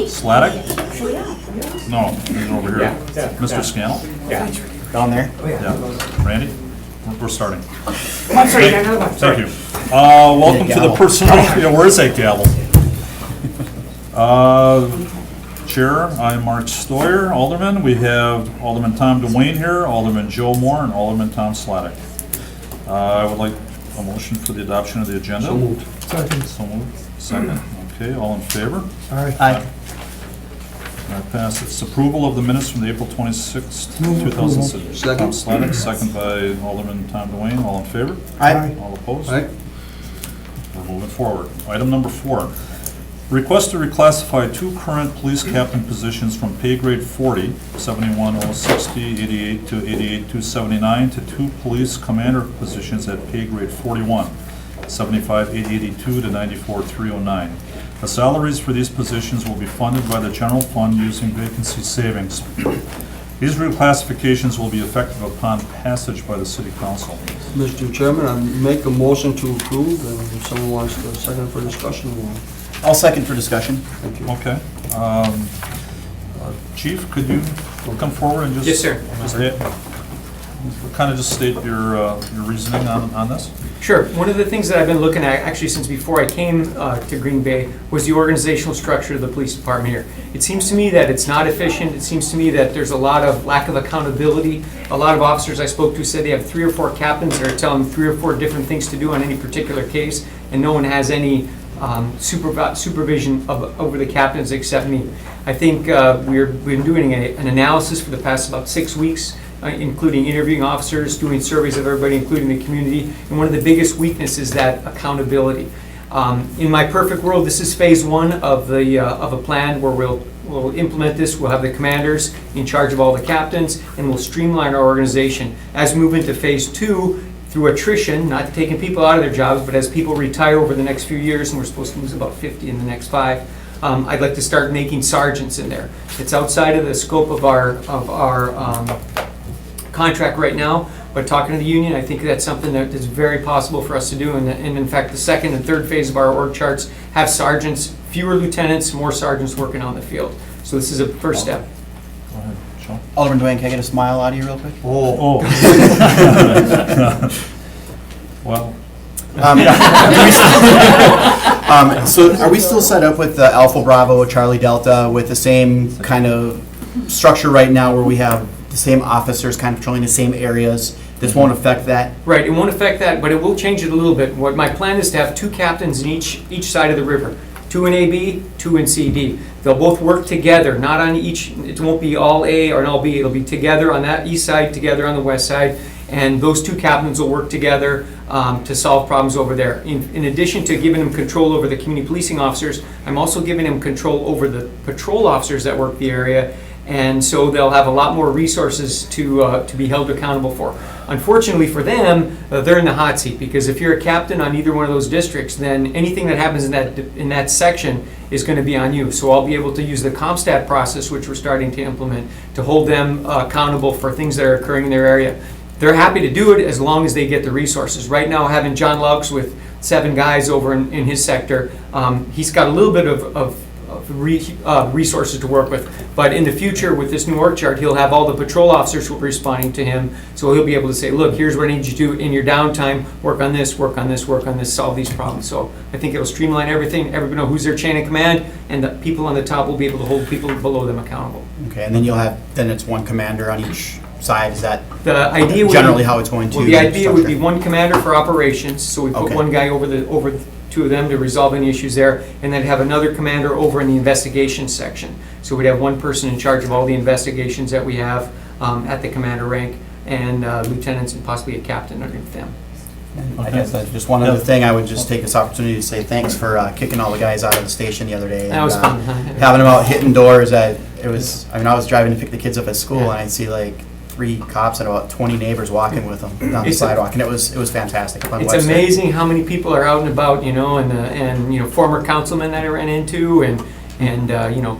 Slatic? No, he's over here. Mr. Scannell? Yeah, down there. Yeah. Randy? We're starting. I'm sorry, Thank you. Welcome to the personnel, yeah, where is that gavel? Chair, I'm Mark Stoyer, Alderman. We have Alderman Tom Dwayne here, Alderman Joe Moore, and Alderman Tom Slatic. I would like a motion for the adoption of the agenda. So moved. Second. So moved. Second. Okay, all in favor? Aye. That passes. Approval of the minutes from the April 26th, Move 2006. Second. Tom Slatic, second by Alderman Tom Dwayne. All in favor? Aye. All opposed? Aye. We're moving forward. Item number 4. Request to reclassify 2 current police captain positions from pay grade 40, 71,060, 88 to 88,279, to 2 police commander positions at pay grade 41, 75,882 to 94,309. The salaries for these positions will be funded by the general fund using vacancy savings. These reclassifications will be effective upon passage by the city council. Mr. Chairman, I make a motion to approve, and if someone wants to second for discussion, we'll... I'll second for discussion. Thank you. Okay. Chief, could you come forward and just... Yes, sir. Kind of just state your reasoning on this? Sure. One of the things that I've been looking at, actually since before I came to Green Bay, was the organizational structure of the police department here. It seems to me that it's not efficient. It seems to me that there's a lot of lack of accountability. A lot of officers I spoke to said they have 3 or 4 captains that are telling them 3 or 4 different things to do on any particular case, and no one has any supervision over the captains except me. I think we've been doing an analysis for the past about 6 weeks, including interviewing officers, doing surveys of everybody, including the community, and one of the biggest weaknesses is that accountability. In my perfect world, this is phase 1 of a plan where we'll implement this. We'll have the commanders in charge of all the captains, and we'll streamline our organization. As we move into phase 2, through attrition, not taking people out of their jobs, but as people retire over the next few years, and we're supposed to lose about 50 in the next 5, I'd like to start making sergeants in there. It's outside of the scope of our contract right now, but talking to the union, I think that's something that is very possible for us to do. And in fact, the second and third phase of our org charts have sergeants, fewer lieutenants, more sergeants working on the field. So this is a first step. Go ahead, Sean. Alderman Dwayne, can I get a smile out of you real quick? Oh. Well, So are we still set up with the Alpha Bravo, Charlie Delta, with the same kind of structure right now where we have the same officers kind of patrolling the same areas? This won't affect that? Right, it won't affect that, but it will change it a little bit. What my plan is to have 2 captains in each side of the river. 2 in AB, 2 in CD. They'll both work together, not on each, it won't be all A or all B, it'll be together on that east side, together on the west side, and those 2 captains will work together to solve problems over there. In addition to giving them control over the community policing officers, I'm also giving them control over the patrol officers that work the area, and so they'll have a lot more resources to be held accountable for. Unfortunately for them, they're in the hot seat, because if you're a captain on either one of those districts, then anything that happens in that section is going to be on you. So I'll be able to use the CompStat process, which we're starting to implement, to hold them accountable for things that are occurring in their area. They're happy to do it as long as they get the resources. Right now, having John Laux with 7 guys over in his sector, he's got a little bit of resources to work with. But in the future, with this new org chart, he'll have all the patrol officers who will be responding to him. So he'll be able to say, look, here's what I need you to do in your downtime. Work on this, work on this, work on this, solve these problems. So I think it'll streamline everything. Everybody know who's their chain of command, and the people on the top will be able to hold people below them accountable. Okay, and then then it's 1 commander on each side. Is that The idea would generally how it's going to? Well, the idea would be structure? 1 commander for operations, so we put Okay. 1 guy over 2 of them to resolve any issues there, and then have another commander over in the investigation section. So we'd have 1 person in charge of all the investigations that we have at the commander rank, and lieutenants and possibly a captain underneath them. I guess that's just one other thing. I would just take this opportunity to say thanks for kicking all the guys out of the station the other day. That was fun. Having them out hitting doors. I was driving to pick the kids up at school, and I'd see like 3 cops and about 20 neighbors walking with them down the sidewalk, and it was fantastic. Up on It's Webster. amazing how many people are out and about, and former councilmen that I ran into, and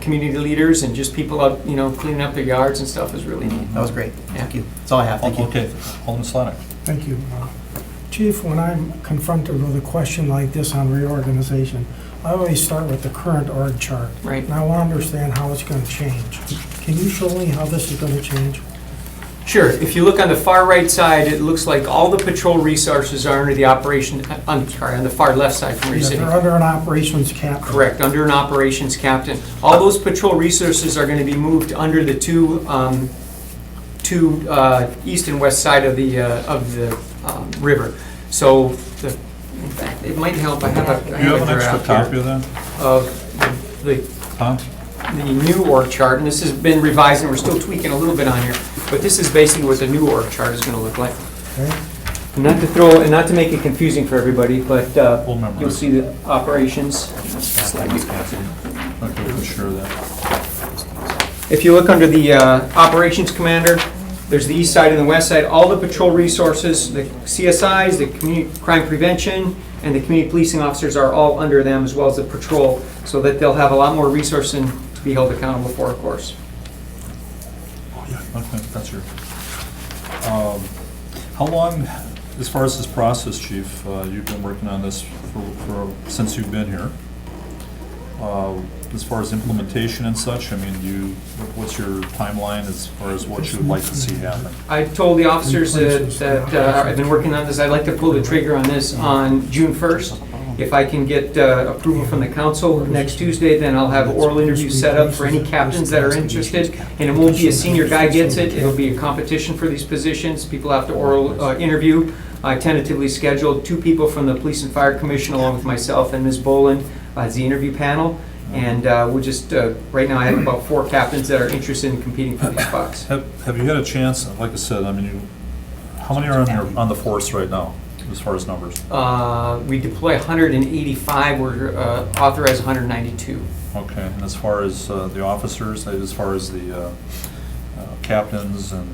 community leaders, and just people out, cleaning up their yards and stuff is really neat. That was great. Yeah. Thank you. That's all I have. Thank you. okay, Alderman Slatic. Thank you. Chief, when I'm confronted with a question like this on reorganization, I always start with the current org chart. Right. And I want to understand how it's going to change. Can you show me how this is going to change? Sure, if you look on the far right side, it looks like all the patrol resources are under the operation, I'm sorry, on the far left side from where you're Yeah, sitting. they're under an operations captain. Correct, under an operations captain. All those patrol resources are going to be moved under the two east and west side of the river. So, in fact, it might help, I have a Do you have an extra draft here copy of that? of the Huh? new org chart, and this has been revised, and we're still tweaking a little bit on here, but this is basically what the new org chart is going to look like. Okay? And not to throw, and not to make it confusing for everybody, but Full memory. you'll see the operations. Okay, for sure that. If you look under the operations commander, there's the east side and the west side, all the patrol resources, the CSIs, the community crime prevention, and the community policing officers are all under them, as well as the patrol, so that they'll have a lot more resource and to be held accountable for, of course. Okay, that's your. How long, as far as this process, Chief, you've been working on this since you've been here? As far as implementation and such, I mean, what's your timeline as far as what you would like to see happen? I told the officers that I've been working on this, I'd like to pull the trigger on this on June 1st. If I can get approval from the council next Tuesday, then I'll have oral interviews set up for any captains that are interested. And it won't be a senior guy gets it, it'll be a competition for these positions. People have to oral interview. I tentatively scheduled 2 people from the Police and Fire Commission along with myself and Ms. Boland as the interview panel. And we'll just, right now I have about 4 captains that are interested in competing for these spots. Have you had a chance, like I said, I mean, how many are on the force right now, as far as numbers? We deploy 185, we're authorized 192. Okay, and as far as the officers, as far as the captains and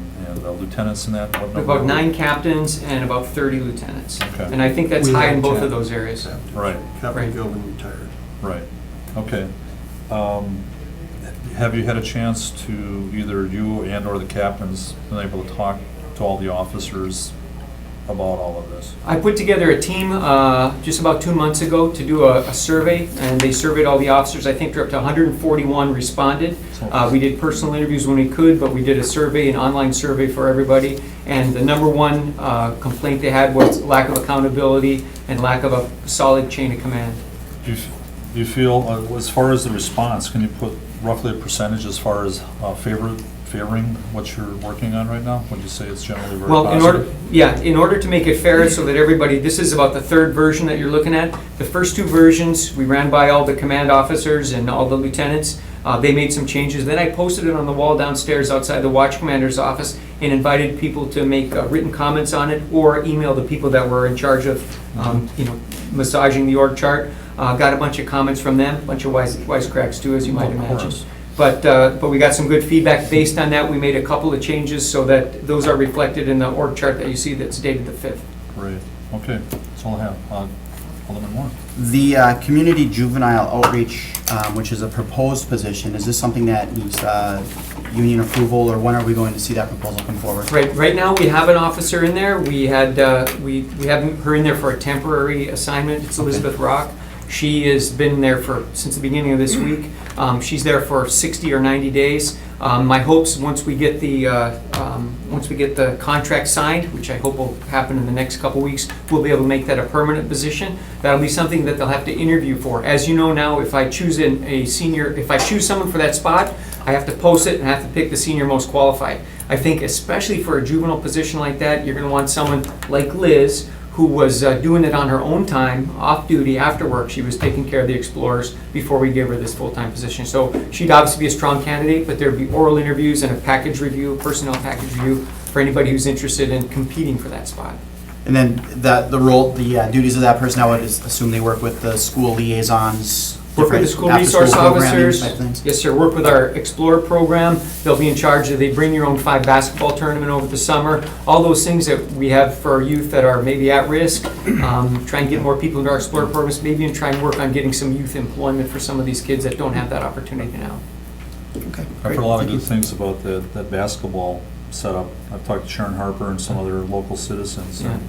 lieutenants and that? what number? About 9 captains and about 30 lieutenants. Okay. And I think that's We high have in both 10. of those areas. Right, Captain Gilman retired. right, okay. Have you had a chance to, either you and or the captains, been able to talk to all the officers about all of this? I put together a team just about 2 months ago to do a survey, and they surveyed all the officers. I think they're up to 141 responded. We did personal interviews when we could, but we did a survey, an online survey for everybody. And the number one complaint they had was lack of accountability and lack of a solid chain of command. Do you feel, as far as the response, can you put roughly a percentage as far as favoring what you're working on right now? Would you say it's generally very Well, positive? in order to make it fair so that everybody, this is about the 3rd version that you're looking at. The first 2 versions, we ran by all the command officers and all the lieutenants. They made some changes. Then I posted it on the wall downstairs outside the watch commander's office and invited people to make written comments on it or email the people that were in charge of, massaging the org chart. Got a bunch of comments from them, a bunch of wisecracks too, as you might Of imagine. course. But we got some good feedback. Based on that, we made a couple of changes so that those are reflected in the org chart that you see that's dated the 5th. Great, okay, that's all I have. Alderman Moore? The community juvenile outreach, which is a proposed position, is this something that needs union approval, or when are we going to see that proposal come forward? Right now, we have an officer in there. We have her in there for a temporary assignment. It's Elizabeth Rock. She has been there since the beginning of this week. She's there for 60 or 90 days. My hopes, once we get the contract signed, which I hope will happen in the next couple weeks, we'll be able to make that a permanent position. That'll be something that they'll have to interview for. As you know now, if I choose if I choose someone for that spot, I have to post it and I have to pick the senior most qualified. I think especially for a juvenile position like that, you're going to want someone like Liz, who was doing it on her own time, off duty, after work. She was taking care of the explorers before we gave her this full-time position. So she'd obviously be a strong candidate, but there'd be oral interviews and a package review, personnel package review, for anybody who's interested in competing for that spot. And then the duties of that person, I would assume they work with the school liaisons, Work with the school after-school resource programming officers. type things? Yes, sir. Work with our Explorer program. They'll be in charge of, they bring your own 5 basketball tournament over the summer. All those things that we have for our youth that are maybe at risk. Try and get more people into our Explorer programs, maybe and try and work on getting some youth employment for some of these kids that don't have that opportunity now. Okay, I've great. heard a lot of Thank you. good things about that basketball setup. I've talked to Sharon Harper and some other local citizens. And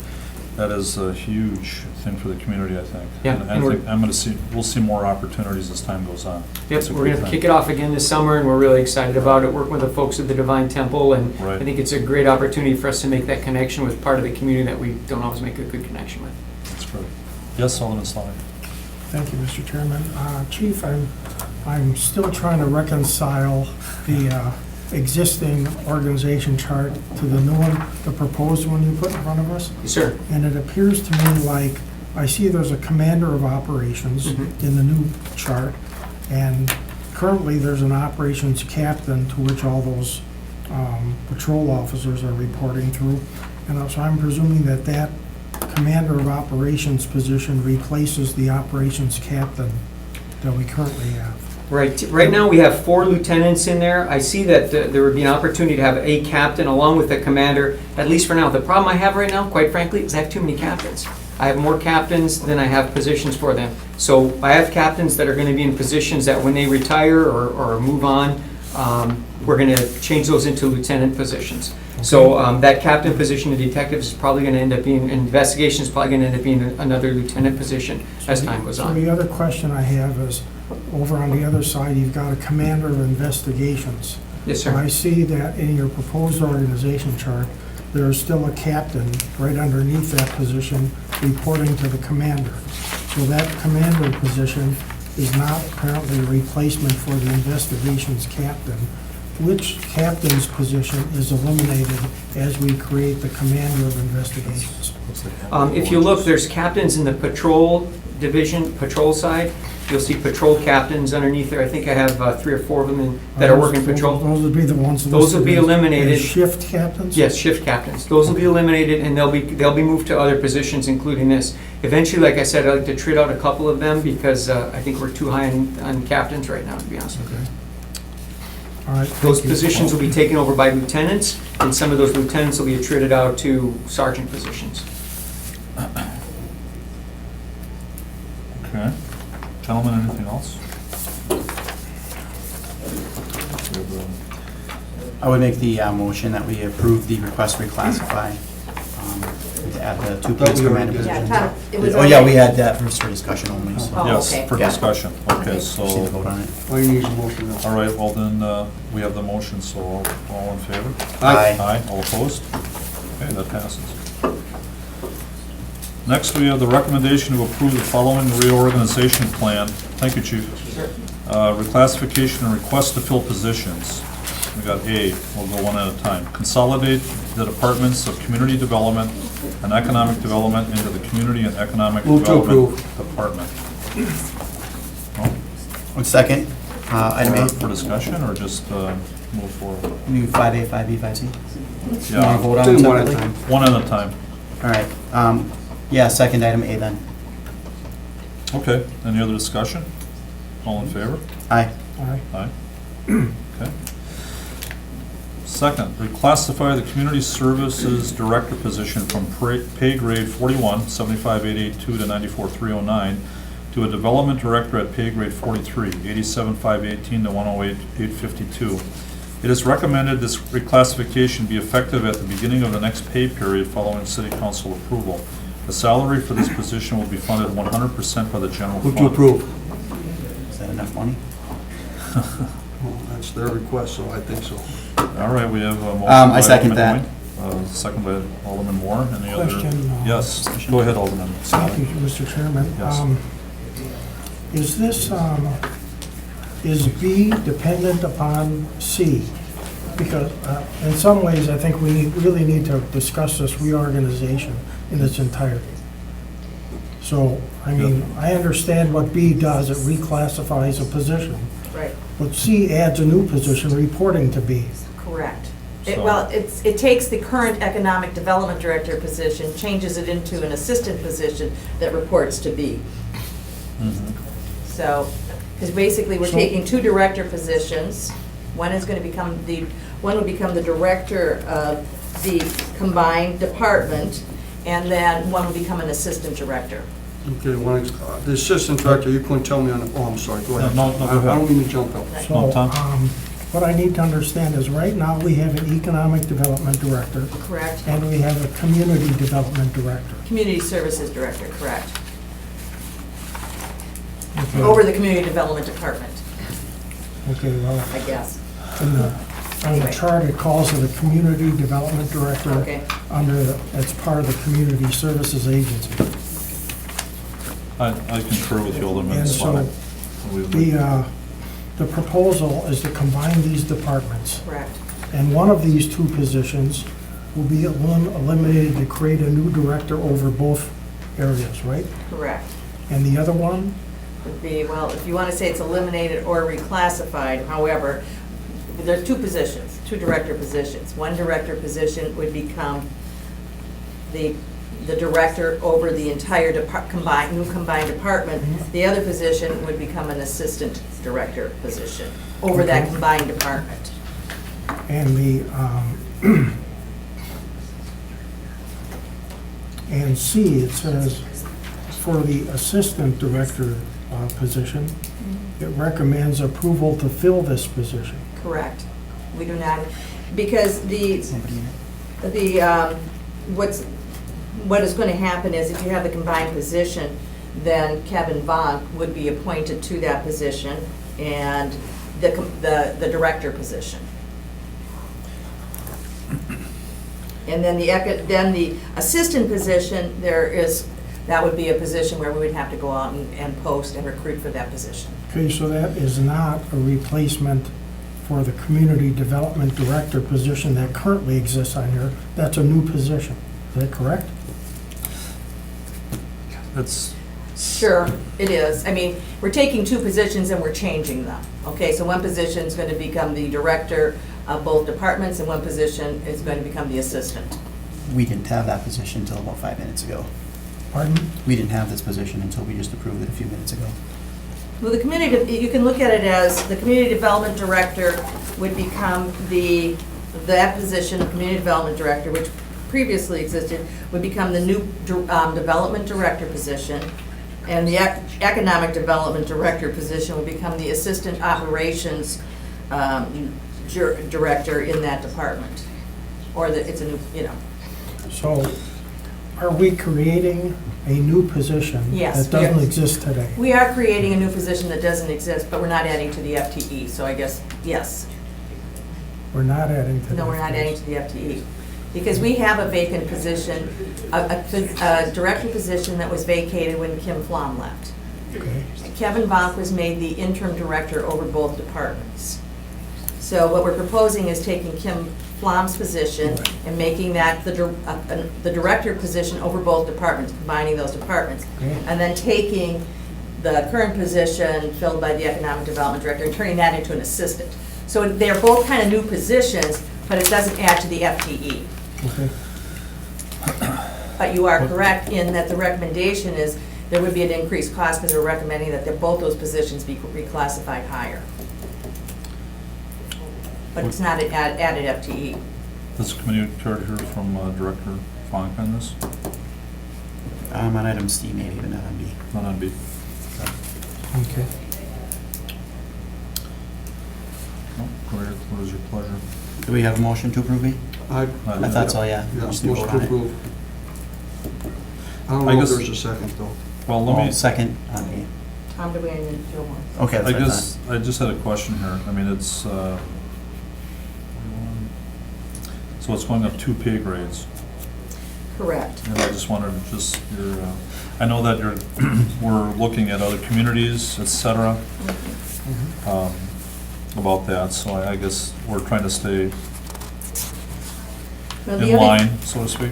That is a huge thing for the community, I think. Yeah, And I and we're- think we'll see more opportunities as time goes on. Yep, It's a we're great gonna thing. kick it off again this summer, and we're really excited about it, working with the folks at the Divine Temple, and Right. I think it's a great opportunity for us to make that connection with part of the community that we don't always make a good connection with. That's great. Yes, Alderman Sly. Thank you, Mr. Chairman. Chief, I'm still trying to reconcile the existing organization chart to the new one, the proposed one you put in front of us. Yes, sir. And it appears to me like, I see there's a commander of operations Mhm. in the new chart, and currently there's an operations captain to which all those patrol officers are reporting through. And so I'm presuming that that commander of operations position replaces the operations captain that we currently have. Right now, we have 4 lieutenants in there. I see that there would be an opportunity to have a captain along with the commander, at least for now. The problem I have right now, quite frankly, is I have too many captains. I have more captains than I have positions for them. So I have captains that are going to be in positions that when they retire or move on, we're going to change those into lieutenant positions. So that captain position in detectives is probably going to end up being, investigation is probably going to end up being another lieutenant position as time goes So on. the other question I have is, over on the other side, you've got a commander of investigations. Yes, And I sir. see that in your proposed organization chart, there is still a captain right underneath that position reporting to the commander. So that commander position is not apparently a replacement for the investigations captain. Which captain's position is eliminated as we create the commander of investigations? If you look, there's captains in the patrol division, patrol side. You'll see patrol captains underneath there. I think I have 3 or 4 of them that are working patrol. Those would be the ones listed. Those will be as- eliminated. as shift captains? Yes, shift captains. Those will be eliminated, and they'll be moved to other positions, including this. Eventually, like I said, I'd like to treat out a couple of them because I think we're too high on captains right now, to be honest with you. All right. Those thank you. positions will be taken over by lieutenants, and some of those lieutenants will be attrited out to sergeant positions. Okay. Gentlemen, anything else? We have, I would make the motion that we approve the request to reclassify, to add the 2 police we already commander did. Yeah, positions. Tom, it was Oh, yeah, already- we had that for discussion only, so. Oh, Yes, okay. for Yeah. discussion. Okay, Just need to so, vote on it. All you need is a motion now. all right, well then, we have the motion, so all in favor? Aye. Aye, all opposed? Okay, that passes. Next, we have the recommendation to approve the following reorganization plan. Thank you, Chief. Reclassification and request to fill positions. We got A, we'll go one at a time. Consolidate the departments of community development and economic development into the community and economic Move to development department. Oh, One second, item A, For discussion, or just move forward? new 5A, 5B, 5C. You want Yeah, to vote on Do them them one at a separately? time. one at a time. All right, yeah, second item A then. Okay, any other discussion? All in favor? Aye. All right. Aye. Okay. Second, reclassify the Community Services Director position from pay grade 41, 75,882 to 94,309, to a Development Director at pay grade 43, 87,518 to 108,852. It is recommended this reclassification be effective at the beginning of the next pay period following City Council approval. The salary for this position will be funded 100% by the general fund. Move to approve. Is that enough money? Well, that's their request, so I think so. All right, we have a motion. I by second Alderman that. Moy, second by Alderman Moore. Any other? Question, Yes, go ahead, Alderman. Thank you, Mr. Chairman. Yes. Is this, is B dependent upon C? Because in some ways, I think we really need to discuss this reorganization in its entirety. So, I mean, I understand what B does, it reclassifies a position, Right, but C adds a new position reporting to B. correct. So- Well, it takes the current economic development director position, changes it into an assistant position that reports to B. Mhm. So, because basically, we're So- taking 2 director positions. One is going to become one will become the director of the combined department, and then one will become an assistant director. Okay, the assistant director, you couldn't tell me on the, oh, I'm sorry, go ahead. No, go ahead. I don't mean to jump up. So, No, Tom? what I need to understand is, right now, we have an economic development director, Correct? and we have a community development director. Community Services Director, correct. Okay. Over the Community Development Department, Okay, well, I guess. on the chart, it calls it a community development director. Okay. It's part of the community services agency. I concur with you, Alderman And so, Swank. the proposal is to combine these departments. Correct. And one of these two positions will be eliminated to create a new director over both areas, right? Correct. And the other one, Would be, well, if you want to say it's eliminated or reclassified, however, there's two positions, two director positions. One director position would become the director over the entire new combined department. The other position would become an assistant director position over that Okay. combined department. and and C, it says, for the assistant director position, it recommends approval to fill this position. Correct. We do not, because what is going to happen is if you have the combined position, then Kevin Vonk would be appointed to that position and the director position. And then the assistant position, that would be a position where we would have to go out and post and recruit for that position. Okay, so that is not a replacement for the community development director position that currently exists on here. That's a new position. Is that correct? That's, Sure, it is. I mean, we're taking two positions and we're changing them. Okay, so one position is going to become the director of both departments, and one position is going to become the assistant. We didn't have that position until about 5 minutes ago. Pardon? We didn't have this position until we just approved it a few minutes ago. Well, the community, you can look at it as the community development director would become that position, the community development director, which previously existed, would become the new development director position, and the economic development director position would become the assistant operations director in that department. Or it's a new, So are we creating a new position Yes, that doesn't we are. exist today? We are creating a new position that doesn't exist, but we're not adding to the FTE, so I guess, yes. We're not adding to that. No, we're not adding to the FTE. Because we have a vacant position, a director position that was vacated when Kim Flom left. Okay. Kevin Vonk was made the interim director over both departments. So what we're proposing is taking Kim Flom's position and making that the director position over both departments, combining those departments. Okay. And then taking the current position filled by the economic development director and turning that into an assistant. So they're both kind of new positions, but it doesn't add to the FTE. Okay. But you are correct in that the recommendation is there would be an increased cost because we're recommending that both those positions be reclassified higher. But it's not an added FTE. does the community care to hear from Director Funk on this? On item C maybe, but not on B. Not on B. Okay. No, what is your pleasure? Do we have a motion to approve B? I I thought so, yeah. Yeah, Just motion vote to on it. approve. I don't I know if guess- there's a second, though. Well, let Well, me, second on B. Tom DeWayne and Joe Moore. Okay, that's I what I guess, I just had a question here. I mean, it's, so it's going up 2 pay grades. Correct. And I just wanted to just, I know that we're looking at other communities, et cetera, about that, so I guess we're trying to stay Well, in the other- line, so to speak.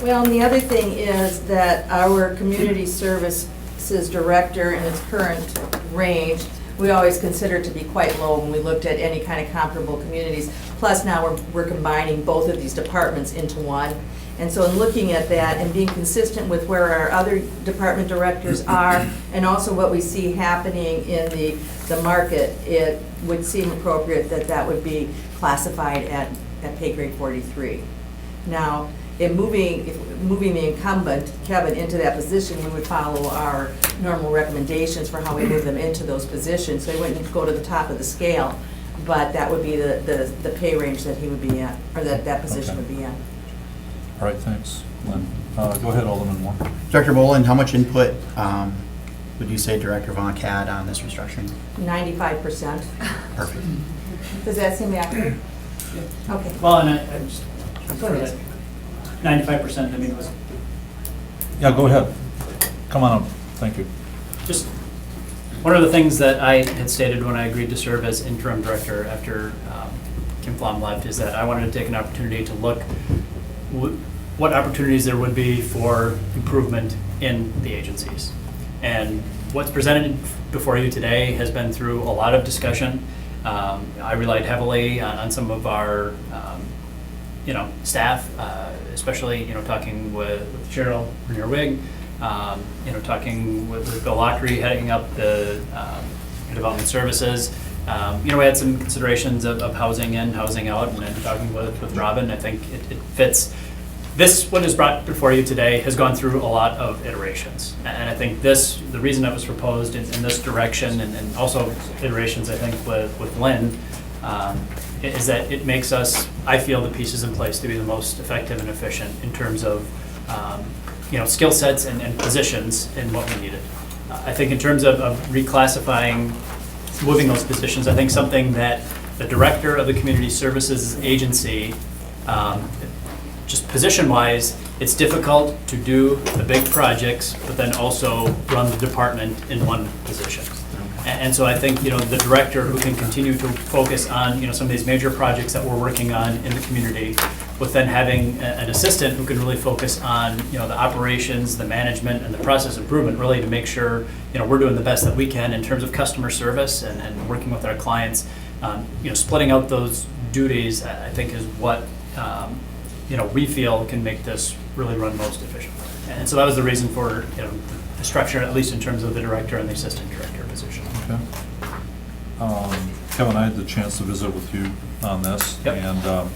Well, and the other thing is that our community services director in its current range, we always considered to be quite low when we looked at any kind of comparable communities. Plus now we're combining both of these departments into one. And so in looking at that and being consistent with where our other department directors are and also what we see happening in the market, it would seem appropriate that that would be classified at pay grade 43. Now, if moving the incumbent, Kevin, into that position, we would follow our normal recommendations for how we move them into those positions. So he wouldn't go to the top of the scale. but that would be the pay range that he would be in, or that position Okay. would be in. All right, thanks, Lynn. Go ahead, Alderman Moore. Director Boland, how much input would you say Director Vonk had on this restructuring? 95%. Perfect. Does that seem accurate? Okay. Well, and I just, for that 95%, I mean, was Yeah, go ahead. Come on up, thank you. just, one of the things that I had stated when I agreed to serve as interim director after Kim Flom left is that I wanted to take an opportunity to look what opportunities there would be for improvement in the agencies. And what's presented before you today has been through a lot of discussion. I relied heavily on some of our, staff, especially, talking with Cheryl Rainier-Wig, talking with Bill Lockery heading up the development services. We had some considerations of housing in, housing out, and then talking with Robin, I think it fits. This, what is brought before you today, has gone through a lot of iterations. And I think the reason that was proposed in this direction, and also iterations, I think, with Lynn, is that it makes us, I feel, the pieces in place to be the most effective and efficient in terms of, skill sets and positions in what we needed. I think in terms of reclassifying, moving those positions, I think something that the director of the Community Services Agency, just position-wise, it's difficult to do the big projects, but then also run the department in one position. And so I think, the director who can continue to focus on, some of these major projects that we're working on in the community, with then having an assistant who can really focus on, the operations, the management, and the process improvement, really to make sure, we're doing the best that we can in terms of customer service and working with our clients. Splitting out those duties, I think, is what, we feel can make this really run most efficiently. And so that was the reason for, the structure, at least in terms of the director and the assistant director position. Okay. Kevin, I had the chance to visit with you on this. Yep. And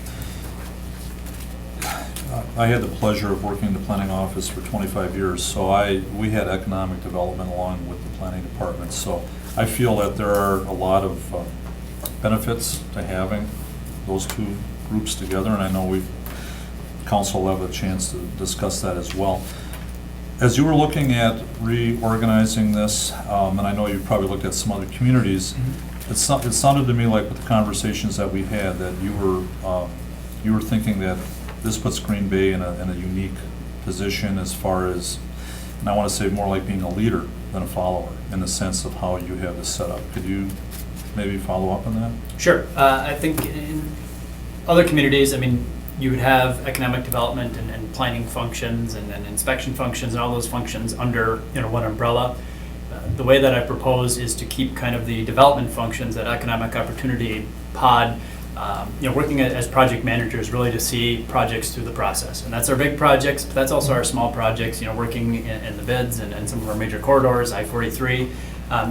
I had the pleasure of working in the planning office for 25 years. So we had economic development along with the planning department. So I feel that there are a lot of benefits to having those two groups together. And I know council will have a chance to discuss that as well. As you were looking at reorganizing this, and I know you've probably looked at some other communities, it sounded to me like with the conversations that we had that you were thinking that this puts Green Bay in a unique position as far as, and I want to say more like being a leader than a follower in the sense of how you have this set up. Could you maybe follow up on that? Sure. I think in other communities, you would have economic development and planning functions and inspection functions and all those functions under one umbrella. The way that I propose is to keep kind of the development functions, that economic opportunity pod, working as project managers, really to see projects through the process. And that's our big projects, but that's also our small projects, working in the bids and some of our major corridors, I-43.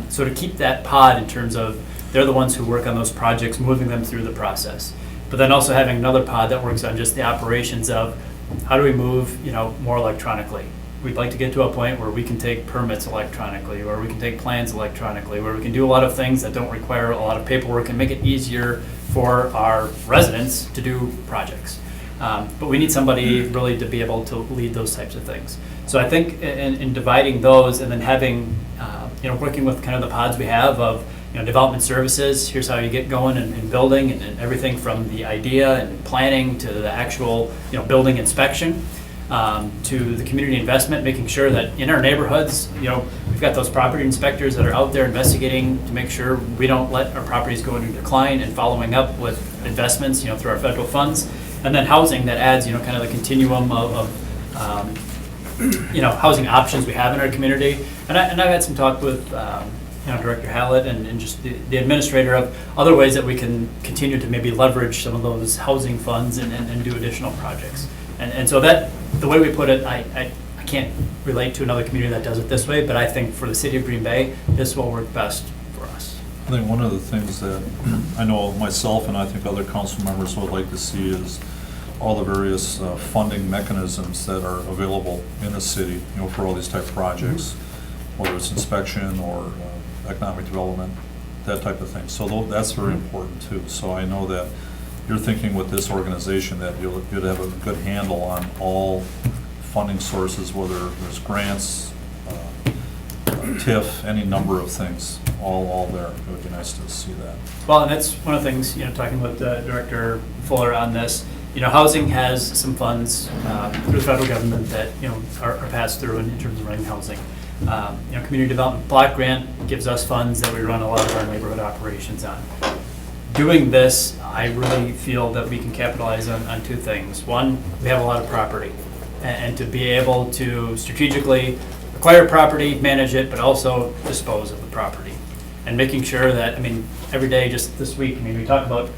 So to keep that pod in terms of they're the ones who work on those projects, moving them through the process. But then also having another pod that works on just the operations of how do we move, more electronically. We'd like to get to a point where we can take permits electronically, where we can take plans electronically, where we can do a lot of things that don't require a lot of paperwork and make it easier for our residents to do projects. But we need somebody really to be able to lead those types of things. So I think in dividing those and then having, working with kind of the pods we have of, development services, here's how you get going and building and everything from the idea and planning to the actual, building inspection, to the community investment, making sure that in our neighborhoods, we've got those property inspectors that are out there investigating to make sure we don't let our properties go into decline, and following up with investments, through our federal funds, and then housing that adds, kind of the continuum of housing options we have in our community. And I've had some talk with Director Hallett and just the administrator of other ways that we can continue to maybe leverage some of those housing funds and do additional projects. And so that, the way we put it, I can't relate to another community that does it this way, but I think for the city of Green Bay, this will work best for us. I think one of the things that I know myself and I think other council members would like to see is all the various funding mechanisms that are available in the city, for all these type of projects, whether it's inspection or economic development. that type of thing. So that's very important too. So I know that you're thinking with this organization that you'd have a good handle on all funding sources, whether there's grants, TIF, any number of things, all there. It would be nice to see that. Well, and that's one of the things, talking with Director Fuller on this, housing has some funds through the federal government that, are passed through in terms of running housing. Community Development Block Grant gives us funds that we run a lot of our neighborhood operations on. Doing this, I really feel that we can capitalize on two things. One, we have a lot of property, and to be able to strategically acquire property, manage it, but also dispose of the property. And making sure that, every day, just this week, we talk about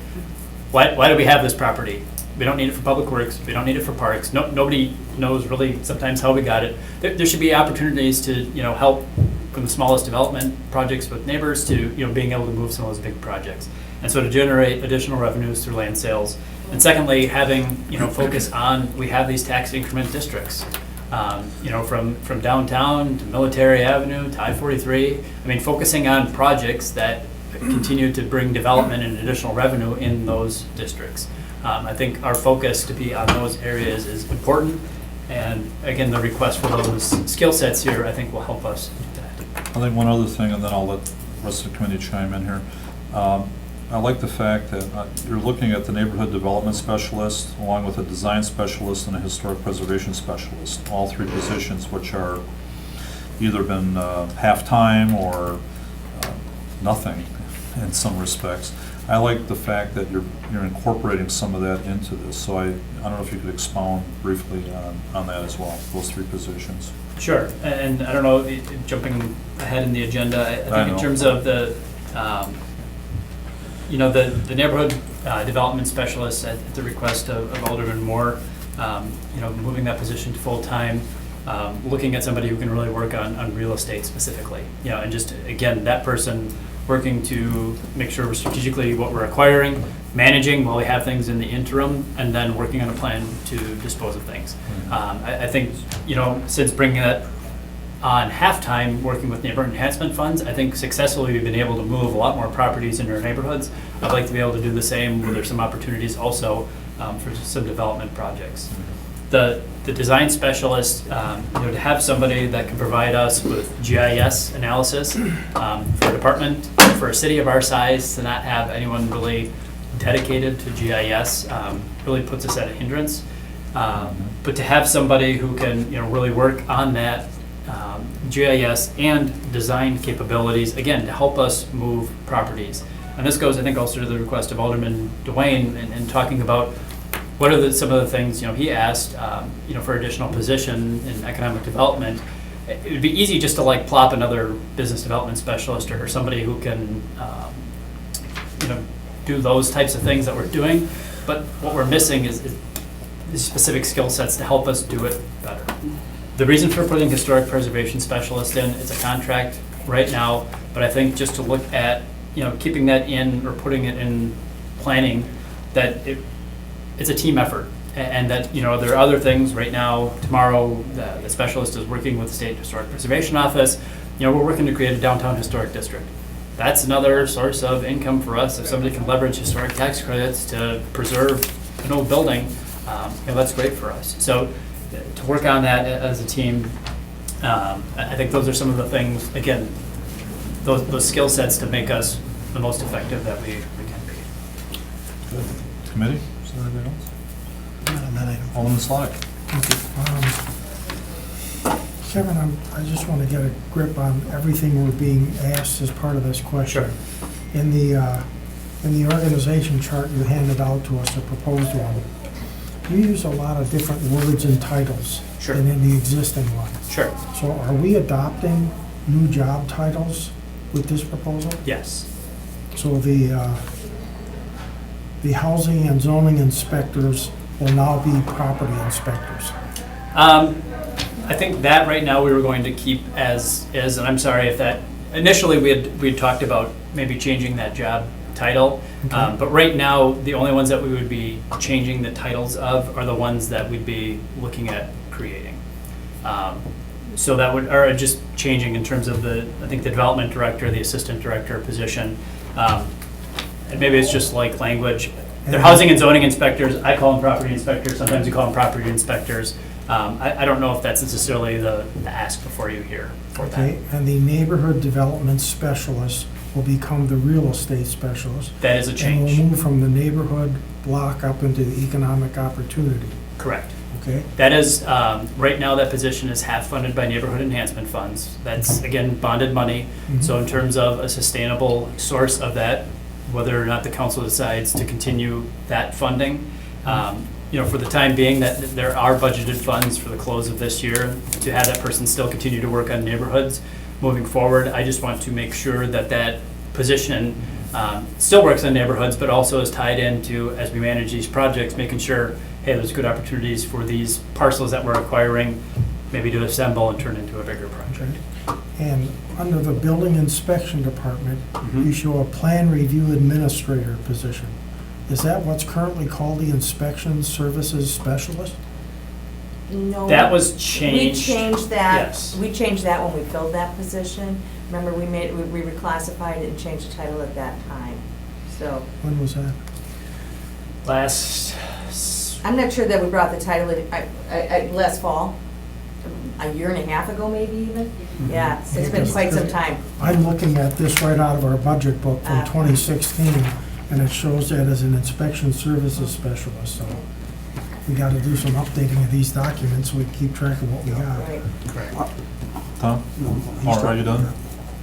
why do we have this property? We don't need it for public works, we don't need it for parks. Nobody knows really sometimes how we got it. There should be opportunities to, help from the smallest development projects with neighbors to, being able to move some of those big projects. And so to generate additional revenues through land sales. And secondly, having, focus on, we have these tax increment districts. From downtown to Military Avenue to I-43. Focusing on projects that continue to bring development and additional revenue in those districts. I think our focus to be on those areas is important. And again, the request for those skill sets here, I think will help us do that. I think one other thing, and then I'll let the rest of the committee chime in here. I like the fact that you're looking at the neighborhood development specialist along with a design specialist and a historic preservation specialist, all three positions which are either been half-time or nothing in some respects. I like the fact that you're incorporating some of that into this, so I don't know if you could expound briefly on that as well, those three positions. Sure, and I don't know, jumping ahead in the agenda, I think in terms of the the neighborhood development specialist at the request of Alderman Moore, moving that position to full-time, looking at somebody who can really work on real estate specifically, and just, again, that person working to make sure we're strategically what we're acquiring, managing while we have things in the interim, and then working on a plan to dispose of things. I think, since bringing that on halftime, working with neighborhood enhancement funds, I think successfully we've been able to move a lot more properties into our neighborhoods. I'd like to be able to do the same where there's some opportunities also for some development projects. The design specialist, to have somebody that can provide us with GIS analysis for a department, for a city of our size, to not have anyone really dedicated to GIS really puts us at a hindrance. But to have somebody who can, really work on that GIS and design capabilities, again, to help us move properties. And this goes, I think, also to the request of Alderman Dwayne in talking about what are some of the things, he asked, for additional position in economic development. It would be easy just to plop another business development specialist or somebody who can, do those types of things that we're doing. But what we're missing is specific skill sets to help us do it better. The reason for putting historic preservation specialist in, it's a contract right now, but I think just to look at, keeping that in or putting it in planning, that it's a team effort. And that, there are other things right now. Tomorrow, the specialist is working with the State Historic Preservation Office. We're working to create a downtown historic district. That's another source of income for us. If somebody can leverage historic tax credits to preserve an old building, that's great for us. So to work on that as a team, I think those are some of the things, again, those skill sets to make us the most effective that we can be. Good. Committee, is there anything else? Not on that item. Alderman Slack. Kevin, I just want to get a grip on everything we're being asked as part of this question. Sure. In the organization chart you handed out to us, the proposed one, you use a lot of different words and titles Sure. than in the existing one. Sure. So are we adopting new job titles with this proposal? Yes. So the housing and zoning inspectors will now be property inspectors. I think that right now we were going to keep as, and I'm sorry if that, initially we had talked about maybe changing that job title. Okay. But right now, the only ones that we would be changing the titles of are the ones that we'd be looking at creating. So that would, or just changing in terms of I think the development director, the assistant director position, And maybe it's just like language. They're housing and zoning inspectors. I call them property inspectors. Sometimes you call them property inspectors. I don't know if that's necessarily the ask before you here for that. Okay, and the neighborhood development specialist will become the real estate specialist. That is a And change. will move from the neighborhood block up into the economic opportunity, Correct. okay? That is, right now, that position is half funded by neighborhood enhancement funds. That's, again, bonded money. So in terms of a sustainable source of that, whether or not the council decides to continue that funding, for the time being, that there are budgeted funds for the close of this year to have that person still continue to work on neighborhoods moving forward. I just want to make sure that that position still works on neighborhoods, but also is tied into, as we manage these projects, making sure, hey, there's good opportunities for these parcels that we're acquiring, maybe to assemble and turn into a bigger project. And under the building inspection department, you show a plan review administrator position. Is that what's currently called the inspection services specialist? No. That was changed. We changed that. Yes. We changed that when we filled that position. Remember, we reclassified it and changed the title at that time. So, When was that? Last, I'm not sure that we brought the title in, last fall, a year and a half ago maybe even. Yeah, it's been quite some time. I'm looking at this right out of our budget book from Ah. 2016, and it shows that as an inspection services specialist, so we gotta do some updating of these documents so we can keep track of what we got. Right. Tom? Or are you done?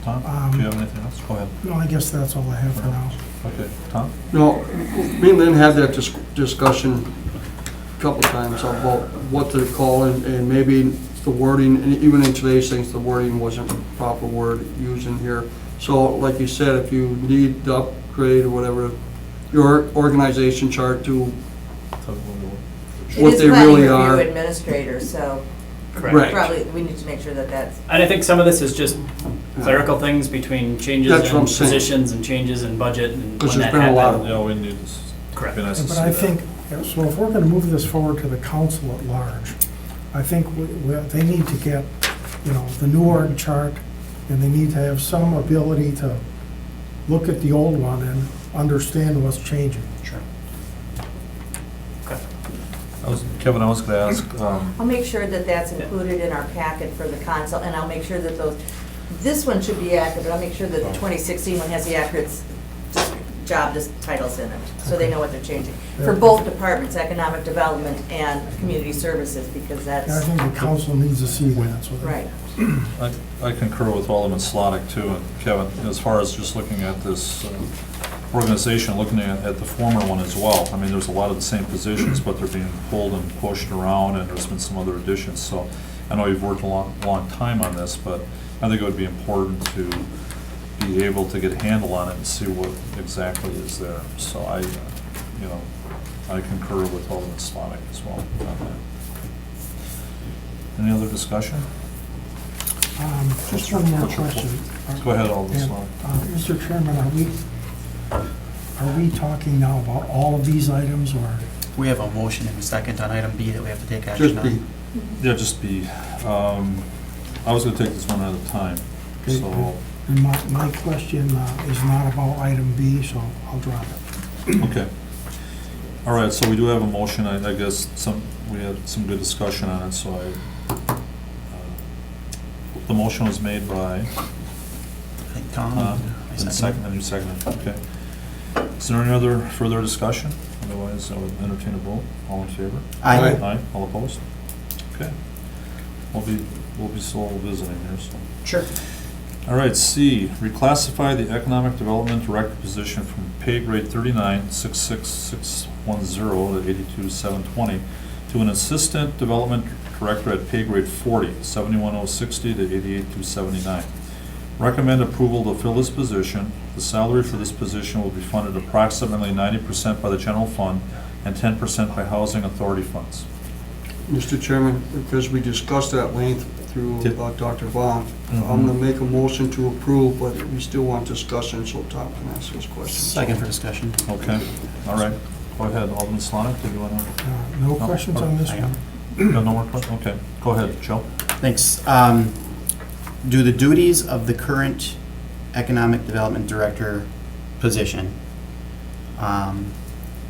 Tom, do you have Um, anything else? Go ahead. No, I guess that's all I have for now. Okay, Tom? No, me and Lynn had that discussion a couple times about what to call and maybe the wording, and even in today's things, the wording wasn't the proper word used in here. So like you said, if you need to upgrade or whatever, your organization chart to what they really It is are. planning review administrator, so correct. Right. probably, we need to make sure that that's, And I think some of this is just clerical things between changes That's what I'm in saying. positions and changes in budget and Because when there's that been a lot happened. of- Yeah, we need this. Correct. Be nice to But see I that. think, so if we're gonna move this forward to the council at large, I think they need to get, the new org chart, and they need to have some ability to look at the old one and understand what's changing. Sure. Okay. Kevin, I was gonna ask, I'll make sure that that's included in our packet for the council, and I'll make sure that this one should be accurate, but I'll make sure that the 2016 one has the accurate job titles in it, so they know what they're changing. For both departments, economic development and community services, because And I that's, think the council needs to see that, so. right. I concur with Alderman Slotnick too, and Kevin, as far as just looking at this organization, looking at the former one as well. I mean, there's a lot of the same positions, but they're being pulled and pushed around, and there's been some other additions. So I know you've worked a long time on this, but I think it would be important to be able to get a handle on it and see what exactly is there. So I concur with Alderman Slotnick as well on that. Any other discussion? Just one more question. Go ahead, Alderman And, Slotnick. Mr. Chairman, are we talking now about all of these items, or? We have a motion and a second on item B that we have to take action Just on. be, Yeah, just be, I was gonna take this one at a time, so, And my question is not about item B, so I'll drop it. okay. All right, so we do have a motion, I guess we had some good discussion on it, so the motion was made by, I think Tom. I and second, and you seconded, okay. Is there any other further discussion? Otherwise, I would entertain a vote. All in favor? Aye. Aye, all opposed? Okay. We'll be still visiting here, so. Sure. All right, C, reclassify the Economic Development Director position from pay grade 39, 66610 to 82720 to an Assistant Development Director at pay grade 40, 71060 to 88279. Recommend approval to fill this position. The salary for this position will be funded approximately 90% by the general fund and 10% by housing authority funds. Mr. Chairman, because we discussed that length through Did- Dr. Vaughn, Mhm. I'm gonna make a motion to approve, but we still want discussion, so Tom can ask those questions. Second for discussion. Okay, all right. Go ahead, Alderman Slonick, did you want to? No questions on this I one? No more questions? Okay, go ahead, Joe. Thanks. Do the duties of the current Economic Development Director position,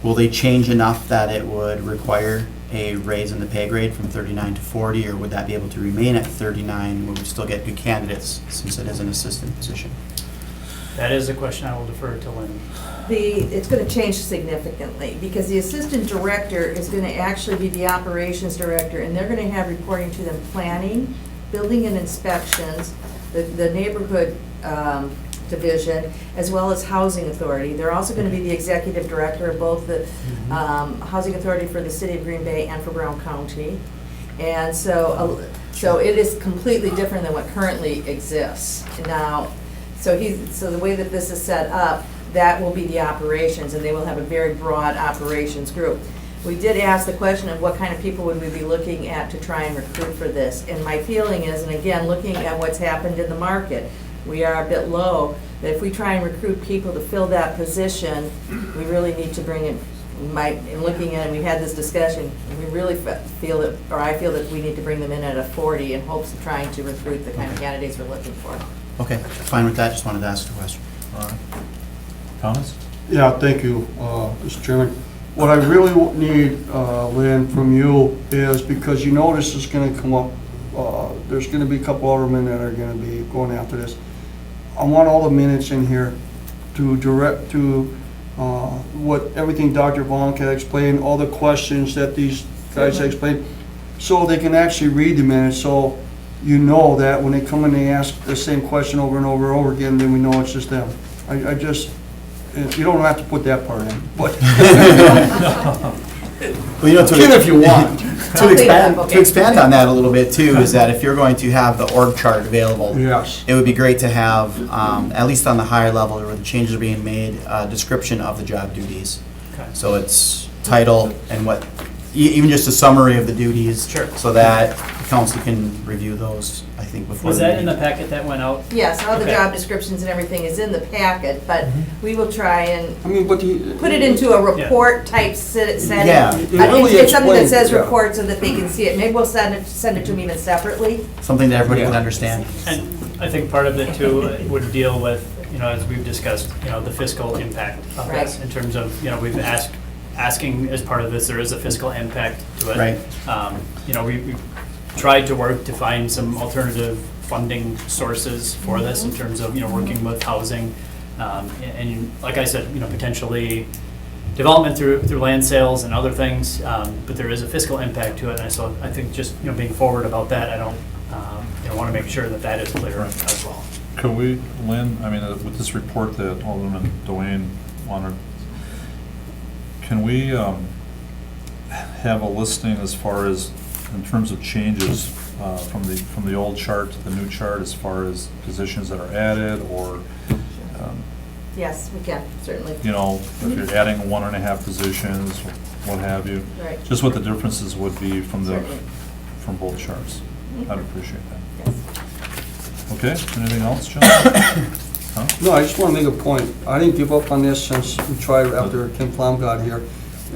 will they change enough that it would require a raise in the pay grade from 39 to 40, or would that be able to remain at 39? Would we still get good candidates since it is an assistant position? That is a question I will defer to Lynn. It's going to change significantly, because the assistant director is going to actually be the operations director, and they're going to have reporting to them planning, building and inspections, the neighborhood division, as well as housing authority. They're also going to be the executive director of both the housing authority for the city of Green Bay and for Brown County. And so it is completely different than what currently exists. Now, so the way that this is set up, that will be the operations, and they will have a very broad operations group. We did ask the question of what kind of people would we be looking at to try and recruit for this. And my feeling is, and again, looking at what's happened in the market, we are a bit low, that if we try and recruit people to fill that position, we really need to bring in, in looking at it, we had this discussion, we really feel that, or I feel that we need to bring them in at a 40 in hopes of trying to recruit the kind of candidates we're looking for. Okay, fine with that, just wanted to ask the question. All right. Thomas? Yeah, thank you, Mr. Chairman. What I really need, Lynn, from you is, because you know this is gonna come up, there's gonna be a couple aldermen that are gonna be going after this. I want all the minutes in here to direct to what, everything Dr. Vonka explained, all the questions that these guys explained, so they can actually read the minutes, so you know that when they come and they ask the same question over and over and over again, then we know it's just them. I just, you don't have to put that part in, but Well, you know, can if you want. to expand on that a little bit too, is that if you're going to have the org chart available, Yes. it would be great to have, at least on the higher level where the changes are being made, a description of the job duties. Okay. So it's title and what, even just a summary of the duties. Sure. So that council can review those, I think, before. Was the that in the meeting. packet that went out? Yes, all the Okay. job descriptions and everything is in the packet, but we will try and I mean, but put it into a report type setting. Yeah. It really It's something that explains, says yeah. report so that they can see it. Maybe we'll send it to them even separately. Something that everybody can Yeah. understand. And I think part of it too would deal with, as we've discussed, the fiscal impact of this, Right. in terms of, we've asking as part of this, there is a fiscal impact to it. Right. We've tried to work to find some alternative funding sources for this in terms of, working with housing. And like I said, potentially development through land sales and other things, but there is a fiscal impact to it. And so I think just, being forward about that, I don't, want to make sure that that is clear as well. Can we, Lynn, with this report that Alderman Dwayne wanted, can we have a listing as far as, in terms of changes from the old chart to the new chart, as far as positions that are added, or, Yes, we can, certainly. if you're adding 1.5 positions, what have you? Right. Just what the differences would be from Certainly. from both charts. I'd appreciate that. Yes. Okay, anything else, John? Huh? No, I just want to make a point. I didn't give up on this since we tried after Kim Flom got here.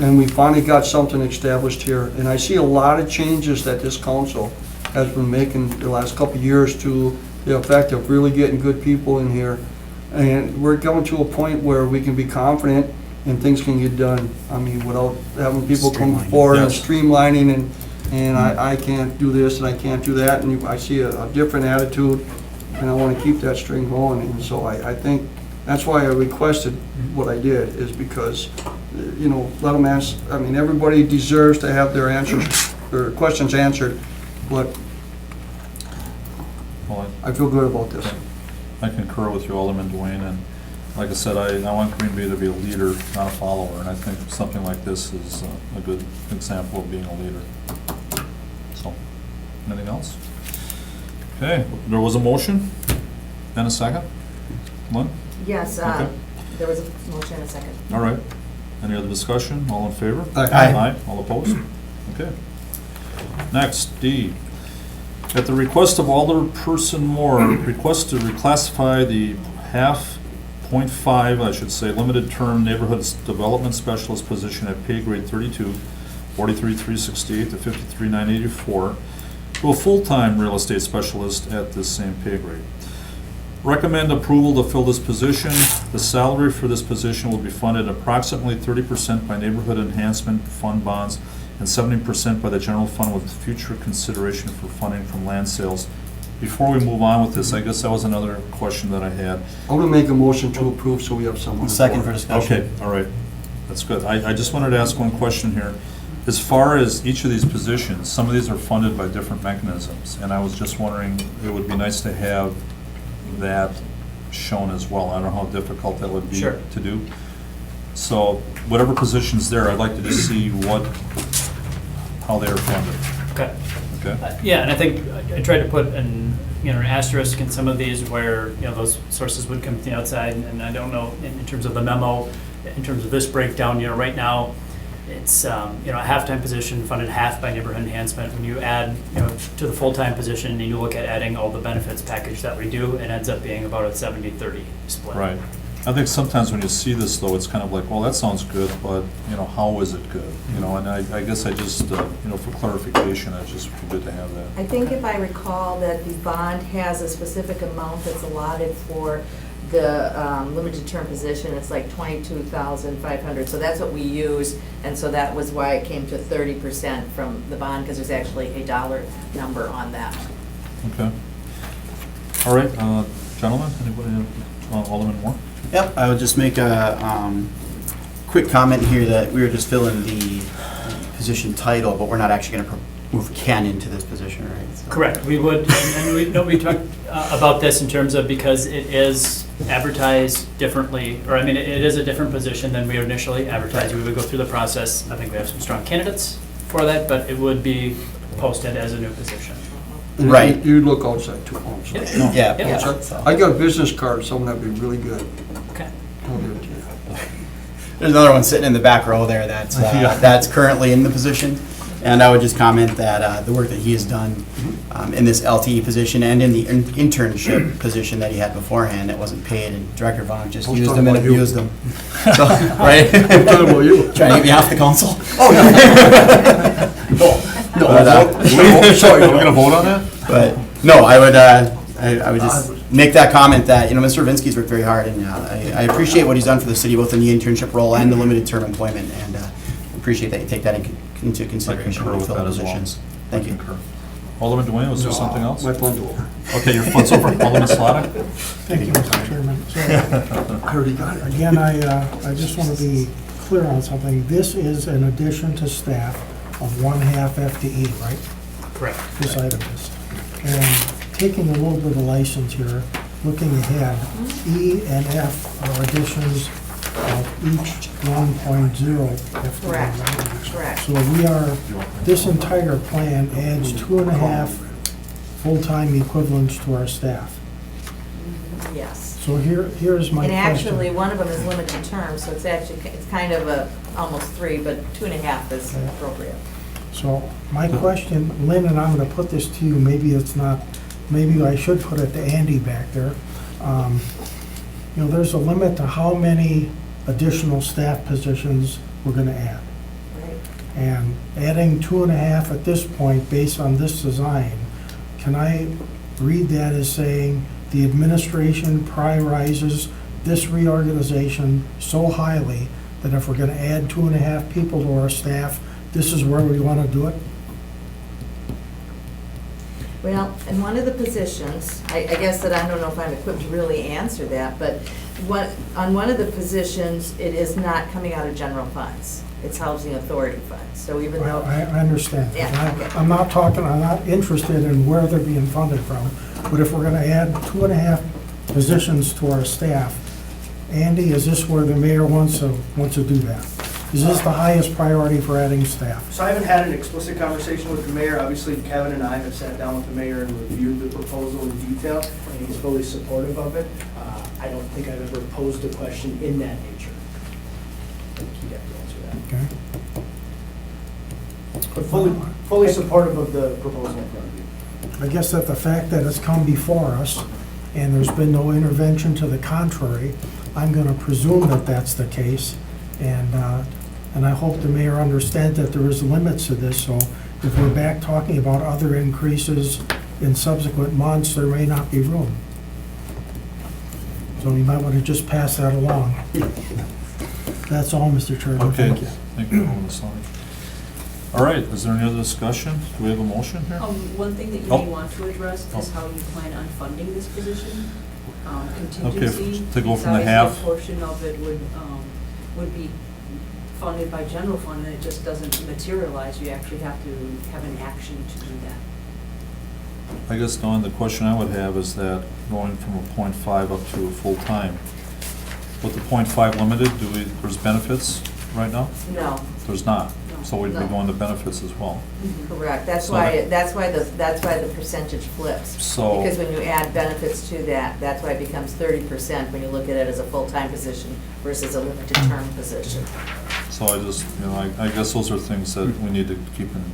And we finally got something established here. And I see a lot of changes that this council has been making the last couple of years to the effect of really getting good people in here. And we're coming to a point where we can be confident and things can get done. Without having people come Streamlining. forward and Yes. streamlining and I can't do this and I can't do that. And I see a different attitude. And I want to keep that string going, and so I think, that's why I requested what I did, is because, let them ask, everybody deserves to have their answers, their questions answered, but Well, I feel good about this. I concur with you, Alderman Dwayne, and like I said, I want Green Bay to be a leader, not a follower, and I think something like this is a good example of being a leader. So, anything else? Okay, there was a motion, and a second? Lynn? Yes, Okay. there was a motion and a second. All right. Any other discussion? All in favor? Aye. Aye. All opposed? Okay. Next, D. At the request of Alderperson Moore, request to reclassify the .5, I should say, limited term neighborhood development specialist position at pay grade 32, 43,368 to 53,984, to a full-time real estate specialist at this same pay grade. Recommend approval to fill this position. The salary for this position will be funded approximately 30% by neighborhood enhancement fund bonds and 70% by the general fund with future consideration for funding from land sales. Before we move on with this, I guess that was another question that I had. I'm gonna make a motion to approve, so we have someone. Second for discussion. Okay, all right, that's good. I just wanted to ask one question here. As far as each of these positions, some of these are funded by different mechanisms, and I was just wondering, it would be nice to have that shown as well. I don't know how difficult that would be Sure. to do. So whatever position's there, I'd like to just see how they are funded, Okay. okay? Yeah, and I think I tried to put an asterisk in some of these where, those sources would come from the outside, and I don't know, in terms of the memo, in terms of this breakdown, right now, it's, a half-time position funded half by neighborhood enhancement. When you add, to the full-time position, and you look at adding all the benefits package that we do, it ends up being about a 70-30 split. Right. I think sometimes when you see this, though, it's kind of like, well, that sounds good, but, how is it good? And I guess I just, for clarification, it's just good to have that. I think if I recall that the bond has a specific amount that's allotted for the limited term position, it's like 22,500, so that's what we use, and so that was why it came to 30% from the bond, because there's actually a dollar number on that. Okay. All right, gentlemen, anybody, Alderman Moore? Yep, I would just make a quick comment here that we were just filling the position title, but we're not actually going to move Ken into this position, right? So- Correct, we would, and we talked about this in terms of, because it is advertised differently, or it is a different position than we initially advertised. We would go through the process. I think we have some strong candidates for that, but it would be posted as a new position. And Right. You look outside too, also. Yeah. Yeah. So- I got a business card, someone that'd be really good. Okay. I'll give it to you. There's another one sitting in the back row there that's currently in the position. And I would just comment that the work that he has done in this LTE position and in the internship position that he had beforehand that wasn't paid, and Director Vaughn just I was used talking them and about you. abused them. So, right? I'm talking about you. Trying to get me off the council? No, we're gonna vote on that? But, no, I would just make that comment that, Mr. Ravinsky's worked very hard, and I appreciate what he's done for the city, both in the internship role and the limited term employment, and appreciate that you take that into consideration concur when you with fill that as well. positions. Thank I you. concur. Alderman Dwayne, was there something else? My fun's over. Okay, your fun's over. Alderman Slotnick? Thank you, Mr. Chairman. So, I already got it. again, I just want to be clear on something. This is an addition to staff of 1/2 FTE, right? Correct. This item is. And taking a little bit of license here, looking ahead, E and F are additions of each 1.0 FTE. Correct. right? Correct. So this entire plan adds 2.5 full-time equivalents to our staff. Yes. So here's my And question. actually, one of them is limited term, so it's kind of almost 3, but 2.5 is appropriate. So my question, Lynn, and I'm going to put this to you, maybe I should put it to Andy back there. There's a limit to how many additional staff positions we're going to add. Right. And adding 2.5 at this point, based on this design, can I read that as saying the administration prioritizes this reorganization so highly that if we're going to add 2.5 people to our staff, this is where we want to do it? Well, in one of the positions, I guess that I don't know if I'm equipped to really answer that, but on one of the positions, it is not coming out of general funds. It's housing authority funds. So even though, I understand. Yeah, okay. I'm not interested in where they're being funded from, but if we're going to add 2.5 positions to our staff, Andy, is this where the mayor wants to do that? Is this the highest priority for adding staff? So I haven't had an explicit conversation with the mayor. Obviously, Kevin and I have sat down with the mayor and reviewed the proposal in detail, and he's fully supportive of it. I don't think I've ever posed a question in that nature. I think he'd have to answer that. Okay. But fully supportive of the proposal in front of you. I guess that the fact that it's come before us and there's been no intervention to the contrary, I'm going to presume that that's the case. And I hope the mayor understands that there is limits to this, so if we're back talking about other increases in subsequent months, there may not be room. So you might want to just pass that along. That's all, Mr. Chairman. Okay, Thank you. thank you for moving this on. All right, is there any other discussion? Do we have a motion here? One thing that you Oh. may want to address is how you plan on funding this position. Okay, Contingency. to go from the size half. portion of it would be funded by general fund, and it just doesn't materialize. You actually have to have an action to do that. I guess, Dawn, the question I would have is that going from a .5 up to a full-time, with the .5 limited, there's benefits right now? No, There's not, No. so we'd be No. going to benefits as well. correct. That's So why, that's why the percentage flips. So- Because when you add benefits to that, that's why it becomes 30% when you look at it as a full-time position versus a limited term position. So I just, I guess those are things that we need to keep in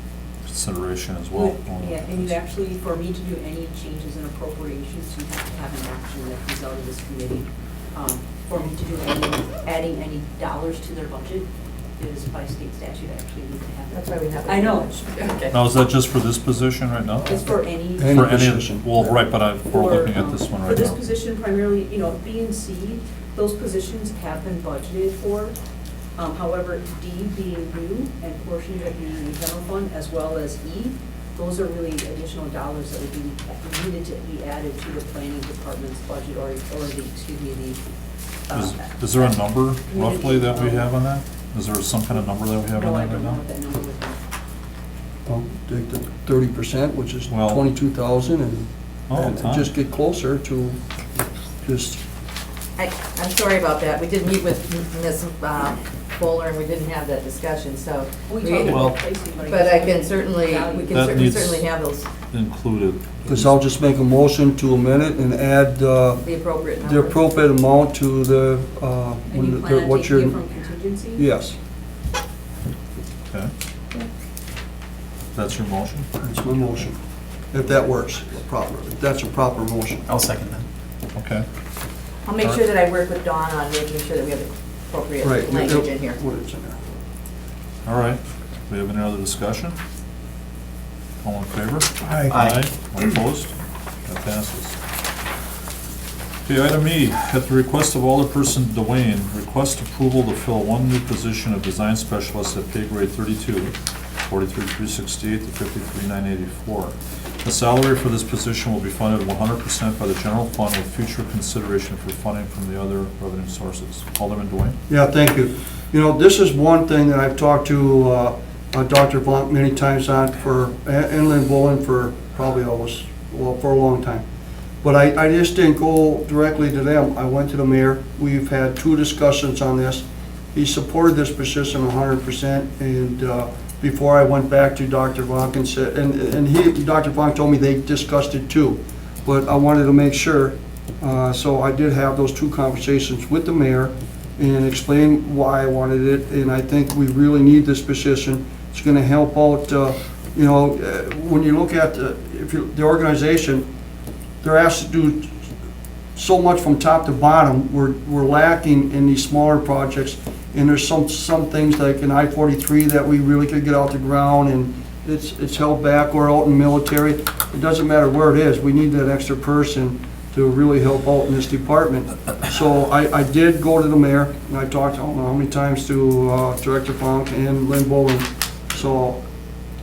consideration as well. Yeah, and you actually, for me to do any changes in appropriations, you have to have an action that comes out of this committee. For me to do adding any dollars to their budget is by state statute, I actually need to have that. That's why we have. I know. Okay. Now, is that just for this position right now? It's for any. Any For any of- position. Well, right, but we're For, looking at this one For right this now. position primarily, B and C, those positions have been budgeted for. However, D being new and portions of the general fund as well as E, those are really additional dollars that would be needed to be added to the planning department's budget or the, excuse me, the. Is there a number roughly that we have on that? Is there some kind of number that we have on No, I that right don't know now? what that number would be. Well, take the 30%, which is Well- 22,000, Oh, and Tom. just get closer to just, I'm sorry about that. We did meet with Ms. Bowler and we didn't have that discussion, so. We we- talked Well- about placing, But I can certainly, we can That certainly needs- certainly have those, Included. because I'll just make a motion to amend it and add the appropriate the number. appropriate amount to the, And you plan on what taking you're, it from contingency? yes, Okay. That's your motion? that's my motion. If that works properly, if that's a proper motion. I'll second that. Okay. I'll make sure that I work with Dawn on making sure that we have the appropriate Right. language in here. What is in there? All right. Do we have any other discussion? All in favor? Aye. Aye. All opposed? That passes. Okay, item E, at the request of Alderperson Dwayne, request approval to fill one new position of design specialist at pay grade 32, 43,368 to 53,984. The salary for this position will be funded 100% by the general fund with future consideration for funding from the other revenue sources. Alderman Dwayne? Yeah, thank you. This is one thing that I've talked to Dr. Blunt many times on and Lynn Bullen for probably almost, well, for a long time. But I just didn't go directly to them. I went to the mayor. We've had 2 discussions on this. He supported this position 100%, and before I went back to Dr. Vonk and said, Dr. Vonk told me they discussed it too, but I wanted to make sure. So I did have those 2 conversations with the mayor and explain why I wanted it, and I think we really need this position. It's gonna help out, when you look at the organization, they're asked to do so much from top to bottom. We're lacking in these smaller projects, and there's some things like in I-43 that we really could get out the ground, and it's held back, or out in military. It doesn't matter where it is, we need that extra person to really help out in this department. So I did go to the mayor, and I talked, I don't know how many times, to Director Funk and Lynn Bowling. So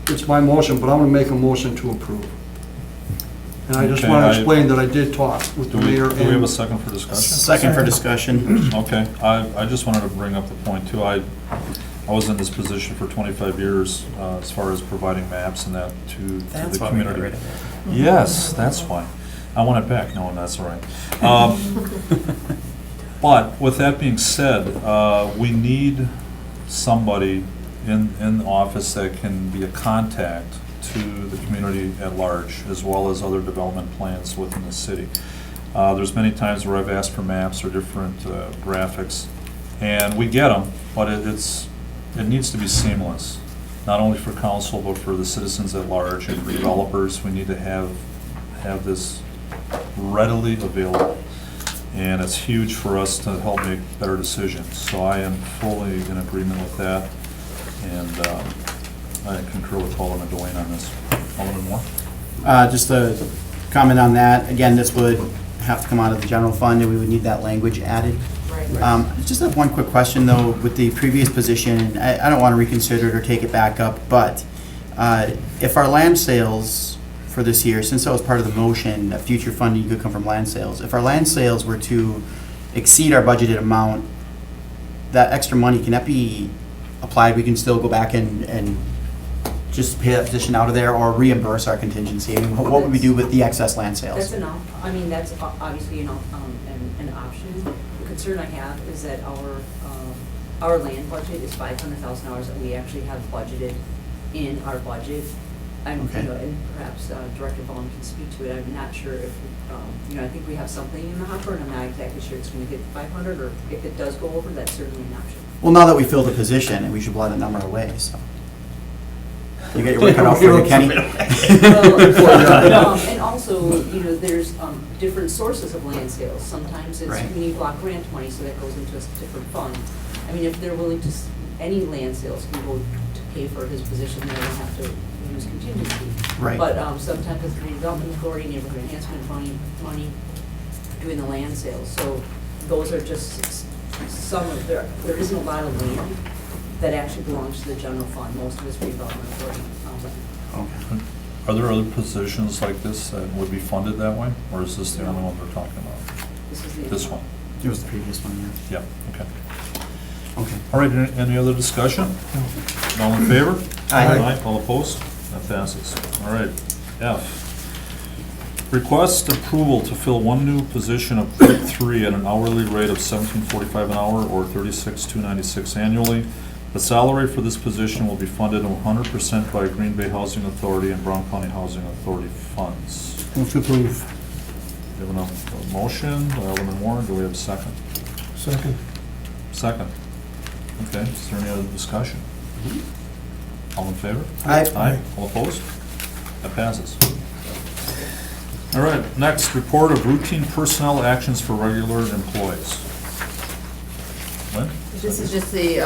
it's my motion, but I'm gonna make a motion to approve. And I just Okay, want I- to explain that I did talk with Do the we mayor. do we have a and second for discussion? Second for discussion. Okay, I just wanted to bring up the point too. I was in this position for 25 years as far as providing maps and that to the community. Yes, that's why. I want it back. No, that's all right. But with that being said, we need somebody in the office that can be a contact to the community at large, as well as other development plans within the city. There's many times where I've asked for maps or different graphics, and we get them, but it needs to be seamless, not only for council, but for the citizens at large and for developers. We need to have this readily available, and it's huge for us to help make better decisions. So I am fully in agreement with that, and I concur with Alderman Dwayne on this. Alderman Moore? Just a comment on that. Again, this would have to come out of the general fund, and we would need that language added. Right. I just have one quick question, though, with the previous position, and I don't want to reconsider it or take it back up, but if our land sales for this year, since that was part of the motion, that future funding could come from land sales, if our land sales were to exceed our budgeted amount, that extra money, can that be applied? We can still go back and just pay that position out of there or reimburse our contingency? I mean, what would we do with the excess land sales? That's enough. I mean, that's obviously an option. The concern I have is that our land budget is $500,000 that we actually have budgeted in our budget. Okay. And perhaps Director Vaughn can speak to it. I'm not sure if, I think we have something in the hopper, and I'm not exactly sure it's going to hit 500, or if it does go over, that's certainly an option. Well, now that we filled the position, and we should blow that number away, so. You get your work cut out for you, Kenny? Well, and also, there's different sources of land sales. Sometimes it's, Right. we need block grant money, so that goes into a different fund. I mean, if they're willing to, any land sales can go to pay for his position, they don't have to use contingency. Right. But sometimes it's redevelopment authority, neighborhood enhancement money, doing the land sales. So those are just some of, there isn't a lot of land that actually belongs to the general fund. Most of it's redevelopment authority. Okay. Are there other positions like this that would be funded that way, or is this the only one we're talking about? This is the. This one? It was the previous one, yeah. Yeah, okay. Okay. All right, any other discussion? All in favor? Aye. All opposed? That passes. All right. F. Request approval to fill one new position of grade 3 at an hourly rate of $17.45 an hour or $36,296 annually. The salary for this position will be funded 100% by Green Bay Housing Authority and Brown County Housing Authority funds. Move to approve. We have a motion by Alderman Warren. Do we have a second? Second. Second. Okay, is there any other discussion? All in favor? Aye. Aye. All opposed? That passes. All right, next, report of routine personnel actions for regular employees. Lynn? This is just the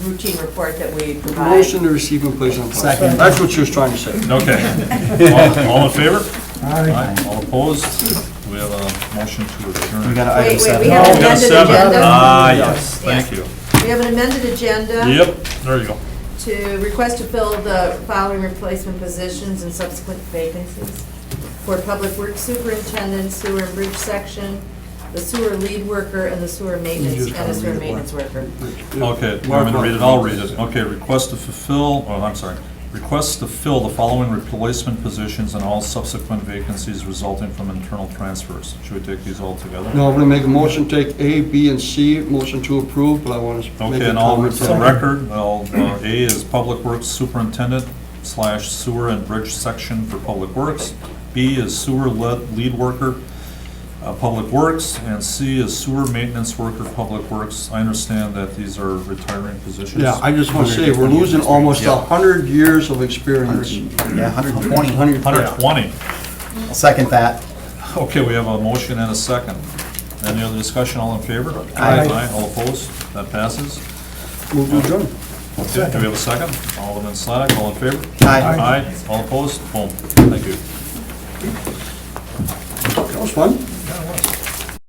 routine report that we provide. Motion to receive and place on file. Second. That's what she was trying to say. Okay. All in favor? Aye. All opposed? We have a motion to adjourn. We got an item Wait, 7. we have an We got amended 7. agenda. Ah, yes, thank you. We have an amended agenda. Yep, there you go. To request to fill the following replacement positions and subsequent vacancies. For Public Works Superintendent, Sewer and Bridge Section, the Sewer Lead Worker, and the Sewer Maintenance, just and the gotta Sewer read it, Maintenance Worker. Okay, do you want me to read it? I'll read it. Okay, request to fulfill, oh, I'm sorry. Request to fill the following replacement positions and all subsequent vacancies resulting from internal transfers. Should we take these all together? No, I'm gonna make a motion, take A, B, and C, motion to approve, but I want to make Okay, a and all comment. for the record, well, A is Public Works Superintendent / Sewer and Bridge Section for Public Works. B is Sewer Lead Worker, Public Works, and C is Sewer Maintenance Worker, Public Works. I understand that these are retiring positions. Yeah, I just want to say, we're losing almost Yeah. 100 years of experience. Yeah, 120. 120. I'll second that. Okay, we have a motion and a second. Any other discussion? All in favor? Aye. All opposed? That passes. Move to adjourn. Okay, do we have a second? Alderman Slack, all in favor? Aye. Aye. All opposed? Boom. Thank you. That was fun.